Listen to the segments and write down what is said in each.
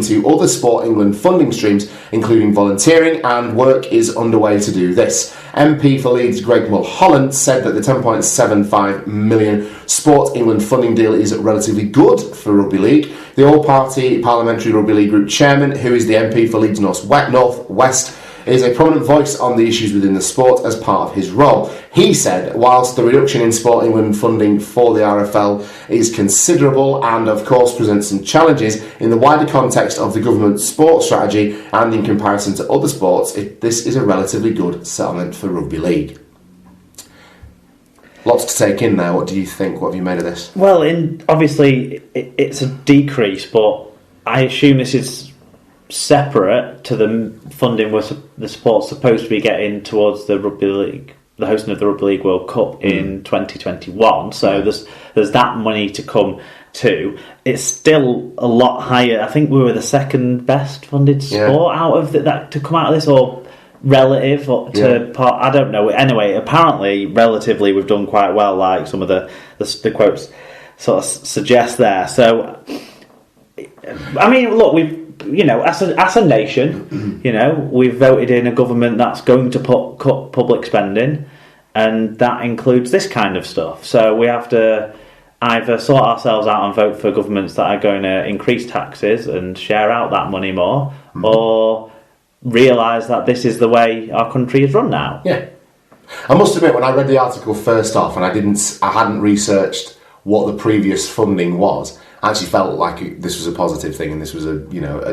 to other Sport England funding streams, including volunteering, and work is underway to do this. MP for Leeds Greg Mulholland said that the £10.75 million Sport England funding deal is relatively good for Rugby League. The All-Party Parliamentary Rugby League Group Chairman, who is the MP for Leeds North West, is a prominent voice on the issues within the sport as part of his role. He said, whilst the reduction in Sport England funding for the RFL is considerable and of course presents some challenges in the wider context of the government's sports strategy and in comparison to other sports, this is a relatively good settlement for Rugby League. Lots to take in there. What do you think? What have you made of this? Well, obviously it's a decrease, but I assume this is separate to the funding the sport's supposed to be getting towards the Rugby League, the hosting of the Rugby League World Cup in 2021. So there's that money to come too. It's still a lot higher. I think we were the second best funded sport out of that to come out of this, or relative to part. I don't know. Anyway, apparently, relatively, we've done quite well. Like some of the quotes sort of suggest there. So, I mean, look, as a nation, we've voted in a government that's going to cut public spending, and that includes this kind of stuff. So we have to either sort ourselves out and vote for governments that are going to increase taxes and share out that money more, or realise that this is the way our country is run now. Yeah. I must admit, when I read the article first off, and I hadn't researched what the previous funding was, I actually felt like this was a positive thing, and this was a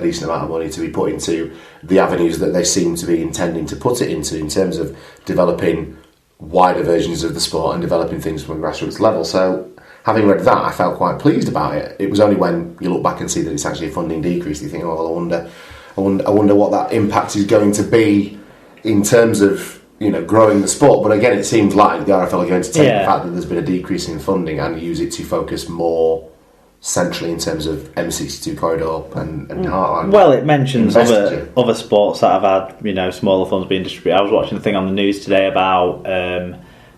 decent amount of money to be put into the avenues that they seem to be intending to put it into in terms of developing wider versions of the sport and developing things from a grassroots level. So, having read that, I felt quite pleased about it. It was only when you look back and see that it's actually a funding decrease that you think, oh, well, I wonder what that impact is going to be in terms of growing the sport. But again, it seems like the RFL are going to take the fact that there's been a decrease in funding and use it to focus more centrally in terms of M62 corridor and Heartland. Well, it mentions other sports that have had smaller funds being distributed. I was watching a thing on the news today about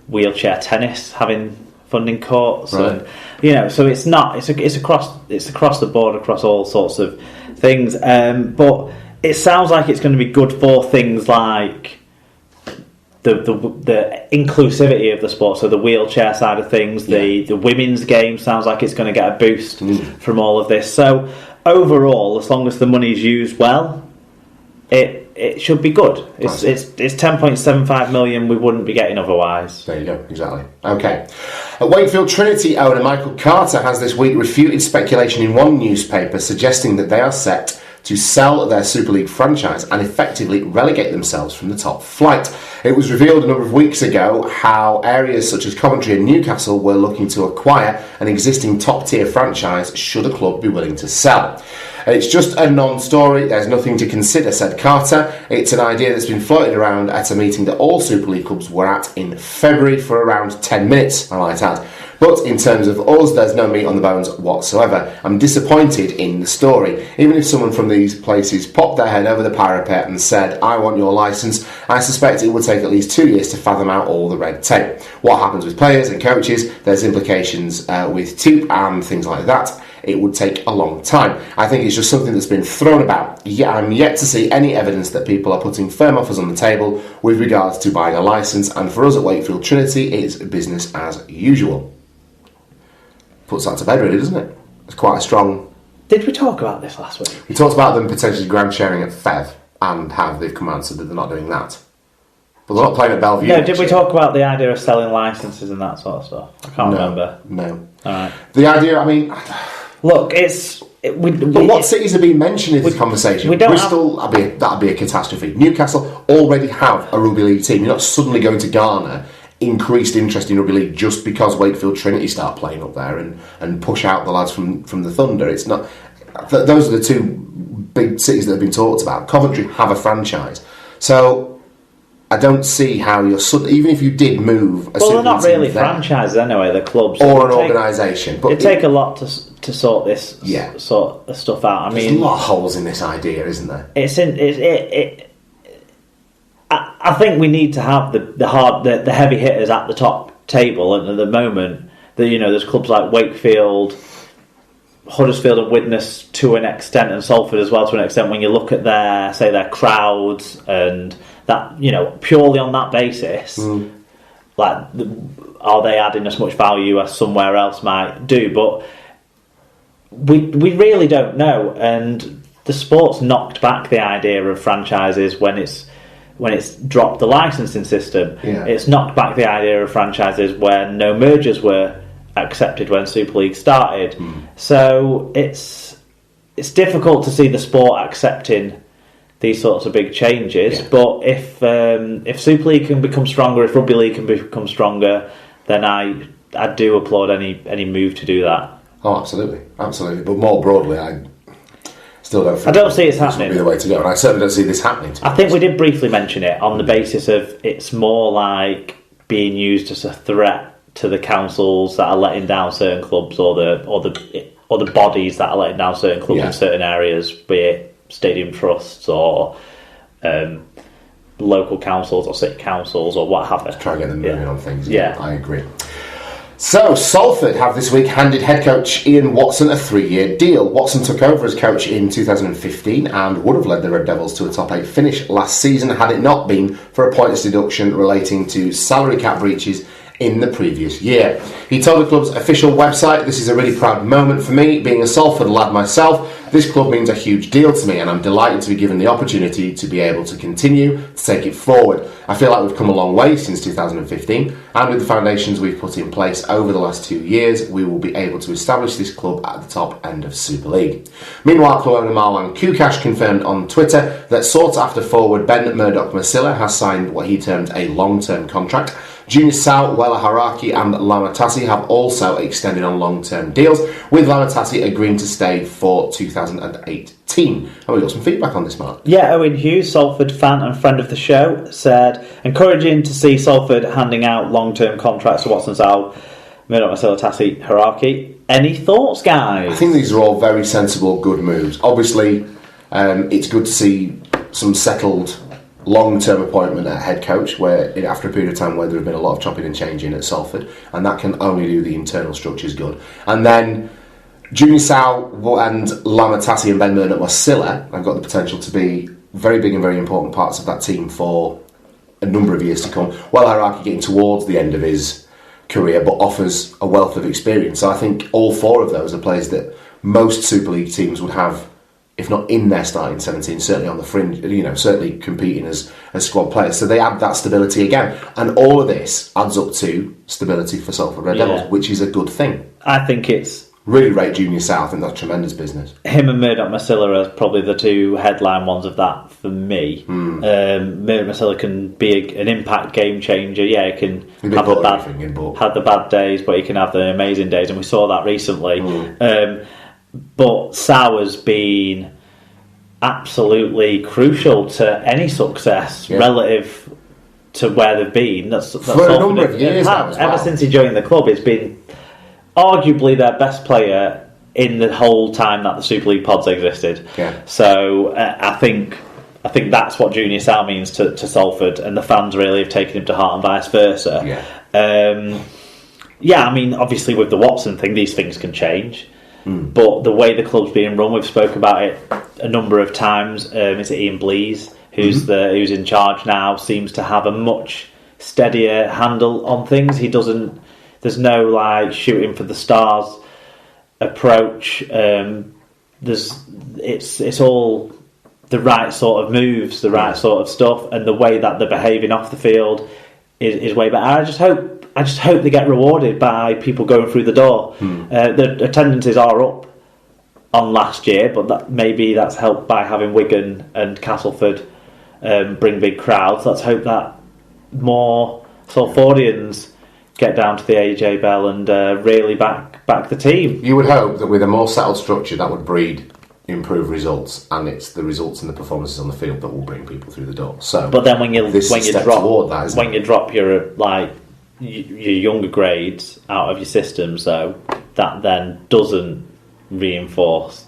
wheelchair tennis having funding cuts, right. And so it's across the board, across all sorts of things. But it sounds like it's going to be good for things like the inclusivity of the sport, so the wheelchair side of things, the women's game sounds like it's going to get a boost from all of this. So overall, as long as the money's used well, it should be good. It's 10.75 million we wouldn't be getting otherwise. There you go, exactly. Okay. Wakefield Trinity owner Michael Carter has this week refuted speculation in one newspaper suggesting that they are set to sell their Super League franchise and effectively relegate themselves from the top flight. It was revealed a number of weeks ago how areas such as Coventry and Newcastle were looking to acquire an existing top-tier franchise should a club be willing to sell. It's just a non-story, there's nothing to consider, said Carter. It's an idea that's been floated around at a meeting that all Super League clubs were at in February for around 10 minutes, I might add. But in terms of us, there's no meat on the bones whatsoever. I'm disappointed in the story. Even if someone from these places popped their head over the parapet and said, I want your licence, I suspect it would take at least 2 years to fathom out all the red tape. What happens with players and coaches, there's implications with TUPE and things like that. It would take a long time. I think it's just something that's been thrown about. I'm yet to see any evidence that people are putting firm offers on the table with regards to buying a licence, and for us at Wakefield Trinity, it's business as usual. Puts that to bed, really, doesn't it? It's quite a strong... Did we talk about this last week? We talked about them potentially grant sharing at FEV, and how they've come out and said that they're not doing that. But they're not playing at Bellevue. No, did we talk about the idea of selling licences and that sort of stuff? I can't remember. No. All right. The idea, I mean... Look, but what cities have been mentioned in this conversation? Bristol, that'd be a catastrophe. Newcastle already have a rugby league team. You're not suddenly going to garner increased interest in rugby league just because Wakefield Trinity start playing up there and push out the lads from the Thunder. It's not. Those are the two big cities that have been talked about. Coventry have a franchise, so I don't see how you're even if you did move. They're not really franchises anyway. They're clubs or an organisation. But it take a lot to sort this sort of stuff out. There's a lot of holes in this idea, isn't there? I think we need to have the heavy hitters at the top table, and at the moment, there's clubs like Wakefield, Huddersfield and Widnes to an extent, and Salford as well to an extent. When you look at their crowds and that, purely on that basis, are they adding as much value as somewhere else might do? But we really don't know, and the sport's knocked back the idea of franchises when it's dropped the licensing system. Yeah. It's knocked back the idea of franchises when no mergers were accepted when Super League started. So it's difficult to see the sport accepting these sorts of big changes. Yeah. But if Super League can become stronger, if Rugby League can become stronger, then I do applaud any move to do that. Oh, absolutely. But more broadly, I still don't think... I don't see it's happening. This would be the way to go, and I certainly don't see this happening. I think we did briefly mention it on the basis of it's more like being used as a threat to the councils that are letting down certain clubs, or the bodies that are letting down certain clubs in certain areas, be it stadium trusts or local councils or city councils or what have you. Try and get them moving on things. Yeah, I agree. So, Salford have this week handed head coach Ian Watson a 3-year deal. Watson took over as coach in 2015 and would have led the Red Devils to a top 8 finish last season had it not been for a pointless deduction relating to salary cap breaches in the previous year. He told the club's official website, "This is a really proud moment for me, being a Salford lad myself. This club means a huge deal to me and I'm delighted to be given the opportunity to be able to continue to take it forward. I feel like we've come a long way since 2015 and with the foundations we've put in place over the last 2 years, we will be able to establish this club at the top end of Super League." Meanwhile, club owner Marwan Kukash confirmed on Twitter that sought-after forward Ben Murdoch-Masila has signed what he termed a long-term contract. Junior Sao, Wella Haraki and Lamatasi have also extended on long-term deals, with Lamatasi agreeing to stay for 2018. And we got some feedback on this, Mark. Yeah, Owen Hughes, Salford fan and friend of the show, said, "Encouraging to see Salford handing out long-term contracts to Watson, Sao, Murdoch-Masila, Tassi, Haraki. Any thoughts, guys?" I think these are all very sensible, good moves. Obviously, it's good to see some settled long-term appointment at head coach, where after a period of time where there have been a lot of chopping and changing at Salford, and that can only do the internal structures good. And then Junior Sao and Lamatasi and Ben Murdoch-Masila have got the potential to be very big and very important parts of that team for a number of years to come. Well, Haraki getting towards the end of his career, but offers a wealth of experience. So I think all 4 of those are players that most Super League teams would have, if not in their starting 17, certainly on the fringe, certainly competing as squad players. So they add that stability again. And all of this adds up to stability for Salford Red Devils, which is a good thing. I think it's... Really rate Junior South, I think that's tremendous business. Him and Murdoch-Masila are probably the 2 headline ones of that for me. Murdoch-Masila can be an impact game changer. Yeah, he can have the bad days, but he can have the amazing days, and we saw that recently. But Sauer's been absolutely crucial to any success relative to where they've been. That's for a number of years now as well. Ever since he joined the club, he's been arguably their best player in the whole time that the Super League pods existed. Yeah. So I think that's what Junior Sao means to Salford, and the fans really have taken him to heart and vice versa. I mean, obviously with the Watson thing, these things can change. But the way the club's being run, we've spoken about it a number of times. It's Ian Blease who's in charge now. Seems to have a much steadier handle on things. There's no shooting for the stars approach. It's all the right sort of moves, the right sort of stuff, and the way that they're behaving off the field is way better. I just hope they get rewarded by people going through the door. The attendances are up on last year, but maybe that's helped by having Wigan and Castleford bring big crowds. Let's hope that more Salfordians get down to the AJ Bell and really back the team. You would hope that with a more settled structure that would breed improved results, and it's the results and the performances on the field that will bring people through the door. So, but then when you drop your younger grades out of your systems, though, that then doesn't reinforce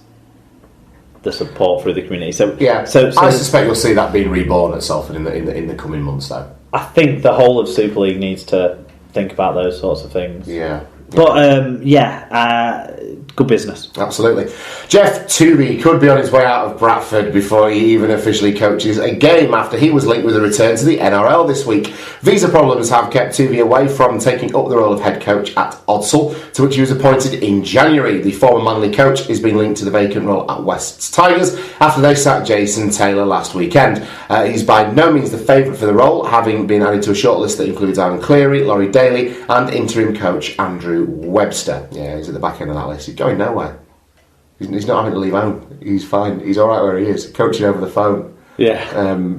the support through the community. So I suspect you'll see that being reborn at Salford in the coming months, though. I think the whole of Super League needs to think about those sorts of things. Yeah. But good business. Absolutely. Jeff Tooby could be on his way out of Bradford before he even officially coaches a game after he was linked with a return to the NRL this week. Visa problems have kept Tooby away from taking up the role of head coach at Odsal, to which he was appointed in January. The former Manly coach has been linked to the vacant role at West's Tigers after they sacked Jason Taylor last weekend. He's by no means the favourite for the role, having been added to a shortlist that includes Aaron Cleary, Laurie Daly and interim coach Andrew Webster. Yeah, he's at the back end of that list. He's going nowhere. He's not having to leave home. He's fine. He's all right where he is, coaching over the phone. Yeah.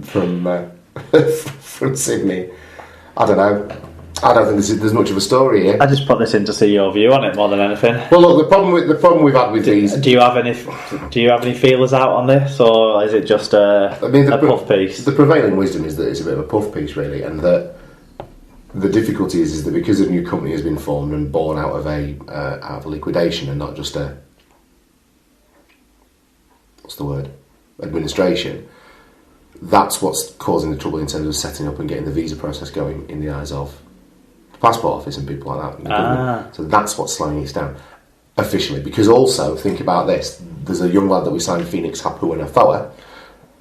From Sydney. I don't know. I don't think there's much of a story here. I just put this in to see your view on it more than anything. Well, look, the problem we've had with these. Do you have any feelers out on this, or is it just a puff piece? The prevailing wisdom is that it's a bit of a puff piece, really, and that the difficulty is that because a new company has been formed and born out of a liquidation and not just a administration, that's what's causing the trouble in terms of setting up and getting the visa process going in the eyes of the passport office and people like that. So that's what's slowing us down officially. Because also, think about this, there's a young lad that we signed, Phoenix Hapuanafoa,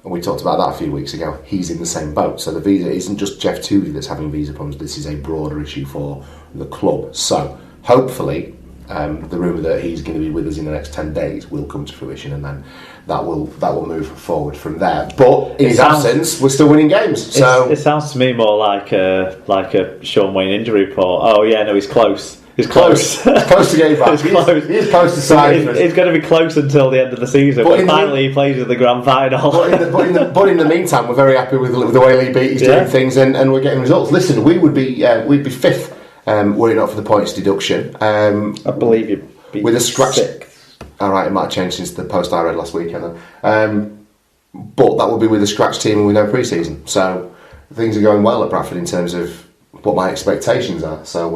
and we talked about that a few weeks ago. He's in the same boat. So the visa isn't just Jeff Tooby that's having visa problems. This is a broader issue for the club. So hopefully the rumour that he's going to be with us in the next 10 days will come to fruition, and then that will move forward from there. But in his absence, we're still winning games. So it sounds to me more like a Sean Wayne injury report. Oh yeah, no, he's close. He's close. He's close to getting back. He's close to signing. It's going to be close until the end of the season. But finally, he plays in the grand final. But in the meantime, we're very happy with the way Lee Beattie's doing things, and we're getting results. Listen, we'd be fifth. Were it not for the points deduction. I believe you'd be with a scratch. Sixth. Alright, it might have changed since the post I read last weekend then. But that will be with a scratch team and with no pre-season. So things are going well at Bradford in terms of what my expectations are. So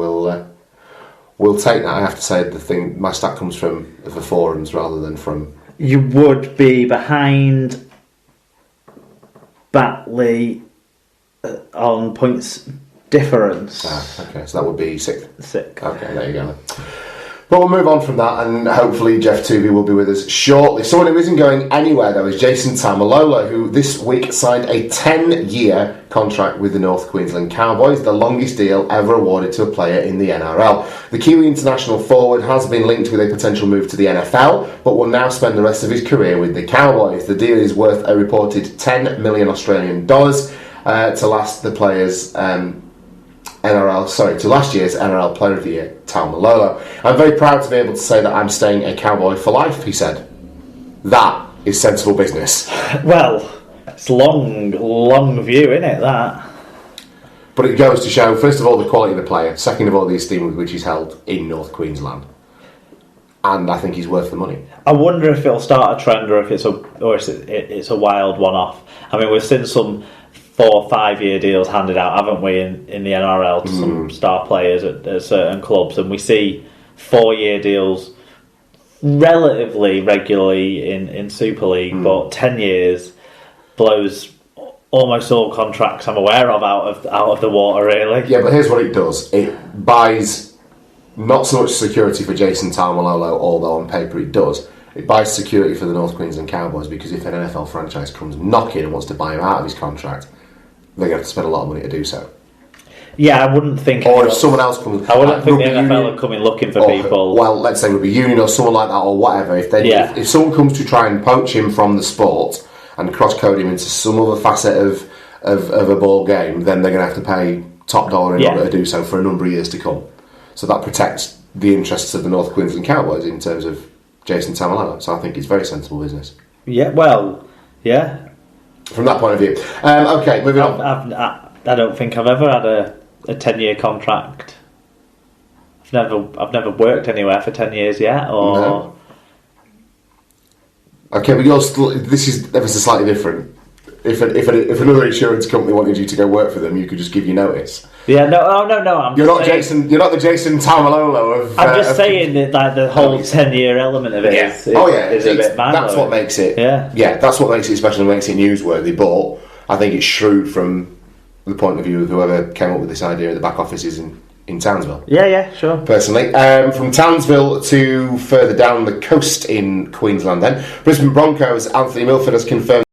we'll take that. I have to say my stat comes from the forums rather than from. You would be behind Batley on points difference. Okay, so that would be sixth. Okay, there you go. But we'll move on from that, and hopefully Jeff Tooby will be with us shortly. Someone who isn't going anywhere, though, is Jason Taumalolo, who this week signed a 10-year contract with the North Queensland Cowboys, the longest deal ever awarded to a player in the NRL. The Kiwi international forward has been linked with a potential move to the NFL, but will now spend the rest of his career with the Cowboys. The deal is worth a reported 10 million Australian dollars to last the player's to last year's NRL Player of the Year, Taumalolo. I'm very proud to be able to say that I'm staying a Cowboy for life, he said. That is sensible business. Well, it's long view, isn't it, that? But it goes to show, first of all, the quality of the player, second of all, the esteem with which he's held in North Queensland. And I think he's worth the money. I wonder if it'll start a trend or if it's a wild one-off. I mean, we've seen some 4 or 5 year deals handed out, haven't we, in the NRL to some star players at certain clubs, and we see 4-year deals relatively regularly in Super League, but 10 years blows almost all contracts I'm aware of out of the water, really. Yeah, but here's what it does. It buys not so much security for Jason Taumalolo, although on paper it does. It buys security for the North Queensland Cowboys, because if an NFL franchise comes knocking and wants to buy him out of his contract, they're going to have to spend a lot of money to do so. Yeah, I wouldn't think. Or if someone else comes, I wouldn't think the NFL are coming looking for people. Well, let's say Rugby Union or someone like that, or whatever. If someone comes to try and poach him from the sport and cross-code him into some other facet of a ball game, then they're going to have to pay top dollar in order to do so for a number of years to come. So that protects the interests of the North Queensland Cowboys in terms of Jason Taumalolo. So I think it's very sensible business. Yeah, well, yeah. From that point of view. Okay, moving on. I don't think I've ever had a 10-year contract. I've never worked anywhere for 10 years yet. Or no. Okay, but this is ever so slightly different. If another insurance company wanted you to go work for them, you could just give your notice. Yeah, no. You're not the Jason Taumalolo of. I'm just saying that like the whole 10-year element of it is a bit mad. That's what makes it. Yeah, that's what makes it special and makes it newsworthy. But I think it's shrewd from the point of view of whoever came up with this idea of the back offices in in Townsville. Yeah, sure. Personally, from Townsville to further down the coast in Queensland, then Brisbane Broncos' Anthony Milford has confirmed